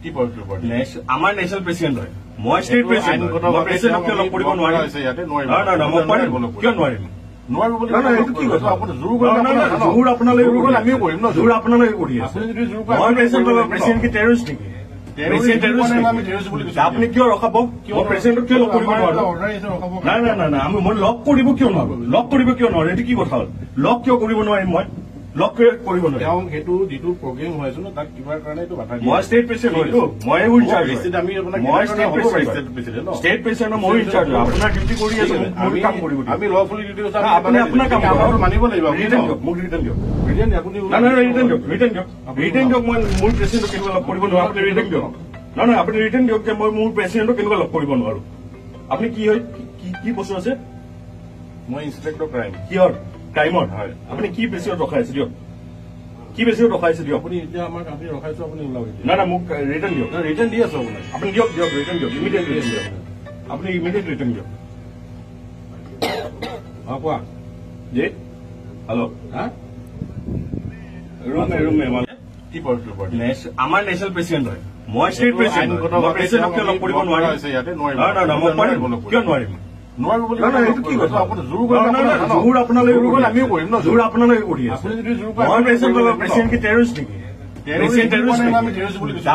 কি পদক্ষেপ আমাৰ নেশ্যনেল প্ৰেচিডেণ্ট হয়, মই ষ্টেট প্ৰেচিডেণ্ট। মই প্ৰেচিডেণ্টক কিয় লগ কৰিব নোৱাৰিম? মই পাৰিম, কিয় নোৱাৰিম? জোৰ আপোনালোকে আমিও কৰিম ন, জোৰ আপোনালোকে কৰি আছে। মই প্ৰেচিডেণ্ট কি টেৰৰিষ্ট নেকি? আপুনি কিয় ৰখাব? মই প্ৰেচিডেণ্টক কিয় লগ কৰিব নোৱাৰো? নাই নাই নাই নাই, মই লগ কৰিব কিয় নোৱাৰো? লগ কৰিব কিয় নোৱাৰো? এইটো কি কথা হ'ল? লগ কিয় কৰিব নোৱাৰিম? মই লগ কৰিব নোৱাৰিম। সেইটো যিটো প্ৰগ্ৰেম হৈ আছে ন, তাক কিবা কাৰণে মই ষ্টেট প্ৰেচিডেণ্ট হয়তো, মই ইনচাৰ্জ। ষ্টেট প্ৰেচিডেণ্ট মই ইনচাৰ্জ। আপোনাৰ ডিউটি কৰি আছে, মোৰ কাম কৰিব। আমি লফুলি ডিউটি আপুনি আপোনাৰ কাম মানিব লাগিব। ৰিটাৰ্ণ দিয়ক, মোক ৰিটাৰ্ণ দিয়ক। ৰিটাৰ্ণ দিয়ক, ৰিটাৰ্ণ দিয়ক। ৰিটাৰ্ণ দিয়ক, মই মোৰ প্ৰেচিডেণ্টক কেনেকুৱা লগ কৰিব নোৱাৰো? আপুনি ৰিটাৰ্ণ দিয়ক। নহয়, আপুনি ৰিটাৰ্ণ দিয়ক যে মই মোৰ প্ৰেচিডেণ্টক কেনেকুৱা লগ কৰিব নোৱাৰো। আপুনি কি হয়, কি বস্তু আছে? মই ইন্সপেক্টৰ ক্ৰাইম। কিহৰ টাইমত? হয়, আপুনি কি বেছিত ৰখাই আছে দিয়ক, কি বেছিত ৰখাই আছে দিয়ক। আপুনি এতিয়া আমাক আপুনি ৰখাইছো, আপুনি ওলাব। নাই নাই, মোক ৰিটাৰ্ণ দিয়ক। ৰিটাৰ্ণ দি আছো আপোনাক। আপুনি দিয়ক দিয়ক, ৰিটাৰ্ণ দিয়ক, ইমিডিয়েট ৰিটাৰ্ণ দিয়ক। আপুনি ইমিডিয়েট ৰিটাৰ্ণ দিয়ক। কোৱা জি, হেল্ল', ৰুমে কি পদক্ষেপ আমাৰ নেশ্যনেল প্ৰেচিডেণ্ট হয়, মই ষ্টেট প্ৰেচিডেণ্ট। মই প্ৰেচিডেণ্টক কিয় লগ কৰিব নোৱাৰিম? মই পাৰিম, কিয় নোৱাৰিম? জোৰ আপোনালোকে আমিও কৰিম ন, জোৰ আপোনালোকে কৰি আছে। মই প্ৰেচিডেণ্ট কি টেৰৰিষ্ট নেকি?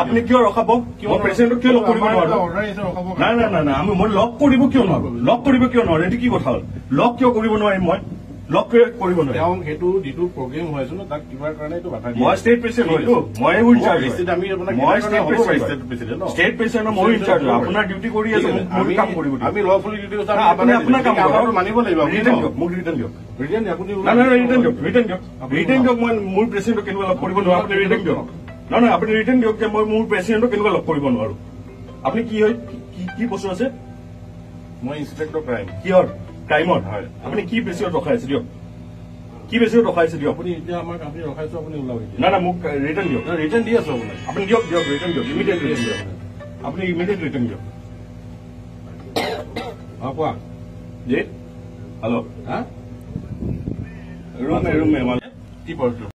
আপুনি কিয় ৰখাব? মই প্ৰেচিডেণ্টক কিয় লগ কৰিব নোৱাৰো? নাই নাই নাই নাই, মই লগ কৰিব কিয় নোৱাৰো? লগ কৰিব কিয় নোৱাৰো? এইটো কি কথা হ'ল? লগ কিয় কৰিব নোৱাৰিম? মই লগ কৰিব নোৱাৰিম। সেইটো যিটো প্ৰগ্ৰেম হৈ আছে ন, তাক কিবা কাৰণে মই ষ্টেট প্ৰেচিডেণ্ট হয়তো, মই ইনচাৰ্জ। ষ্টেট প্ৰেচিডেণ্ট মই ইনচাৰ্জ। আপোনাৰ ডিউটি কৰি আছে, মোৰ কাম কৰিব। আমি লফুলি ডিউটি আপুনি আপোনাৰ কাম মানিব লাগিব। ৰিটাৰ্ণ দিয়ক, মোক ৰিটাৰ্ণ দিয়ক। ৰিটাৰ্ণ দিয়ক, ৰিটাৰ্ণ দিয়ক। ৰিটাৰ্ণ দিয়ক, মই মোৰ প্ৰেচিডেণ্টক কেনেকুৱা লগ কৰিব নোৱাৰো? আপুনি ৰিটাৰ্ণ দিয়ক। নহয়, আপুনি ৰিটাৰ্ণ দিয়ক যে মই মোৰ প্ৰেচিডেণ্টক কেনেকুৱা লগ কৰিব নোৱাৰো। আপুনি কি হয়, কি বস্তু আছে? মই ইন্সপেক্টৰ ক্ৰাইম। কিহৰ টাইমত? হয়, আপুনি কি বেছিত ৰখাই আছে দিয়ক, কি বেছিত ৰখাই আছে দিয়ক। আপুনি এতিয়া আমাক আপুনি ৰখাইছো, আপুনি ওলাব। নাই নাই, মোক ৰিটাৰ্ণ দিয়ক। ৰিটাৰ্ণ দি আছো আপোনাক। আপুনি দিয়ক দিয়ক, ৰিটাৰ্ণ দিয়ক, ইমিডিয়েট ৰিটাৰ্ণ দিয়ক। আপুনি ইমিডিয়েট ৰিটাৰ্ণ দিয়ক। কোৱা জি, হেল্ল', ৰুমে কি পদক্ষেপ